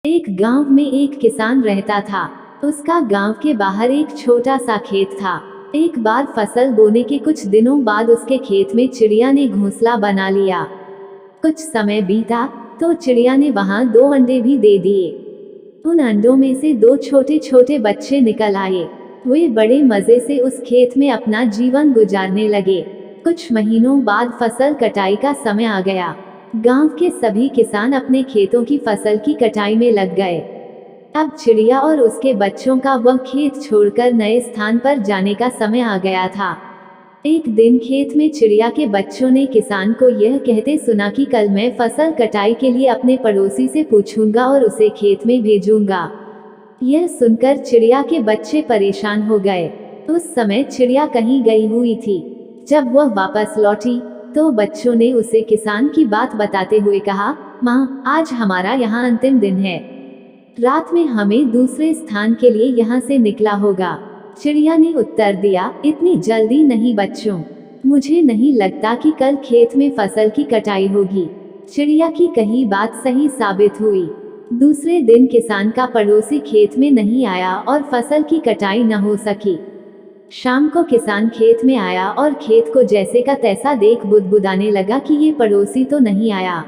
एक गांव में एक किसान रहता था। उसका गांव के बाहर एक छोटा सा खेत था। एक बार फसल बोने के कुछ दिनों बाद उसके खेत में चिड़िया ने घोंसला बना लिया। कुछ समय बीता तो चिड़िया ने वहां 2 अंडे भी दे दिए। उन अंडों में से 2 छोटे छोटे बच्चे निकल आए। वे बड़े मजे से उस खेत में अपना जीवन गुजारने लगे। कुछ महीनों बाद फसल कटाई का समय आ गया। गांव के सभी किसान अपने खेतों की फसल की कटाई में लग गए। अब चिड़िया और उसके बच्चों का वह खेत छोड़कर नए स्थान पर जाने का समय आ गया था। एक दिन खेत में चिड़िया के बच्चों ने किसान को यह कहते सुना कि कल मैं फसल कटाई के लिए अपने पड़ोसी से पूछूंगा और उसे खेत में भेजूंगा। यह सुनकर चिड़िया के बच्चे परेशान हो गए। उस समय चिड़िया कहीं गई हुई थी। जब वह वापस लौटी तो बच्चों ने उसे किसान की बात बताते हुए कहा, माँ, आज हमारा यहाँ अंतिम दिन है। रात में हमें दूसरे स्थान के लिए यहाँ से निकला होगा। चिड़िया ने उत्तर दिया, इतनी जल्दी नहीं बच्चों, मुझे नहीं लगता कि कल खेत में फसल की कटाई होगी। चिड़िया की कही बात सही साबित हुई। दूसरे दिन किसान का पड़ोसी खेत में नहीं आया और फसल की कटाई न हो सकी। शाम को किसान खेत में आया और खेत को जैसे का तैसा देख बुदबुदाने लगा कि ये पड़ोसी तो नहीं आया।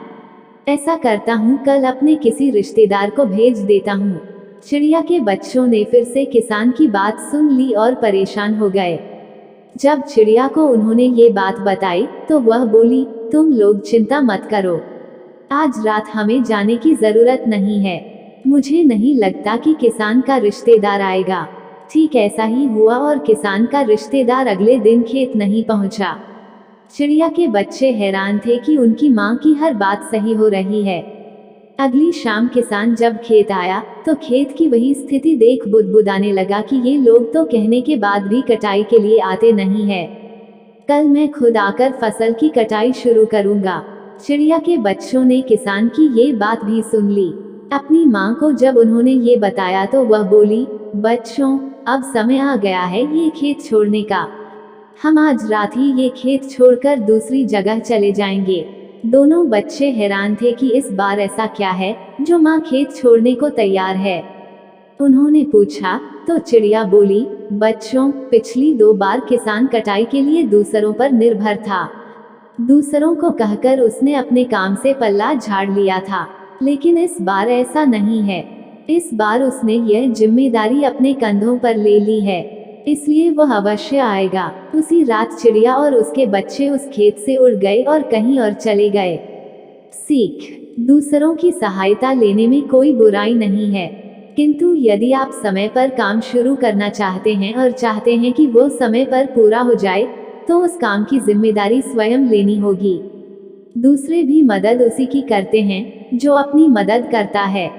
ऐसा करता हूँ, कल अपने किसी रिश्तेदार को भेज देता हूँ। चिड़िया के बच्चों ने फिर से किसान की बात सुन ली और परेशान हो गए। जब चिड़िया को उन्होंने ये बात बताई तो वह बोली, तुम लोग चिंता मत करो, आज रात हमें जाने की जरूरत नहीं है। मुझे नहीं लगता कि किसान का रिश्तेदार आएगा। ठीक ऐसा ही हुआ और किसान का रिश्तेदार अगले दिन खेत नहीं पहुंचा। चिड़िया के बच्चे हैरान थे कि उनकी माँ की हर बात सही हो रही है। अगली शाम किसान जब खेत आया तो खेत की वही स्थिति देख बुदबुदाने लगा कि ये लोग तो कहने के बाद भी कटाई के लिए आते नहीं है। कल मैं खुद आकर फसल की कटाई शुरू करूंगा। चिड़िया के बच्चों ने किसान की ये बात भी सुन ली। अपनी माँ को जब उन्होंने ये बताया तो वह बोली, बच्चों, अब समय आ गया है ये खेत छोड़ने का। हम आज रात ही ये खेत छोड़कर दूसरी जगह चले जाएंगे। दोनों बच्चे हैरान थे कि इस बार ऐसा क्या है जो माँ खेत छोड़ने को तैयार है। उन्होंने पूछा तो चिड़िया बोली, बच्चों, पिछली 2 बार किसान कटाई के लिए दूसरों पर निर्भर था। दूसरों को कहकर उसने अपने काम से पल्ला झाड़ लिया था, लेकिन इस बार ऐसा नहीं है। इस बार उसने यह जिम्मेदारी अपने कंधों पर ले ली है, इसलिए वह अवश्य आएगा। उसी रात चिड़िया और उसके बच्चे उस खेत से उड़ गए और कहीं और चले गए। सीख: दूसरों की सहायता लेने में कोई बुराई नहीं है, किंतु यदि आप समय पर काम शुरू करना चाहते हैं और चाहते हैं कि वो समय पर पूरा हो जाए, तो उस काम की जिम्मेदारी स्वयं लेनी होगी। दूसरे भी मदद उसी की करते हैं जो अपनी मदद करता है।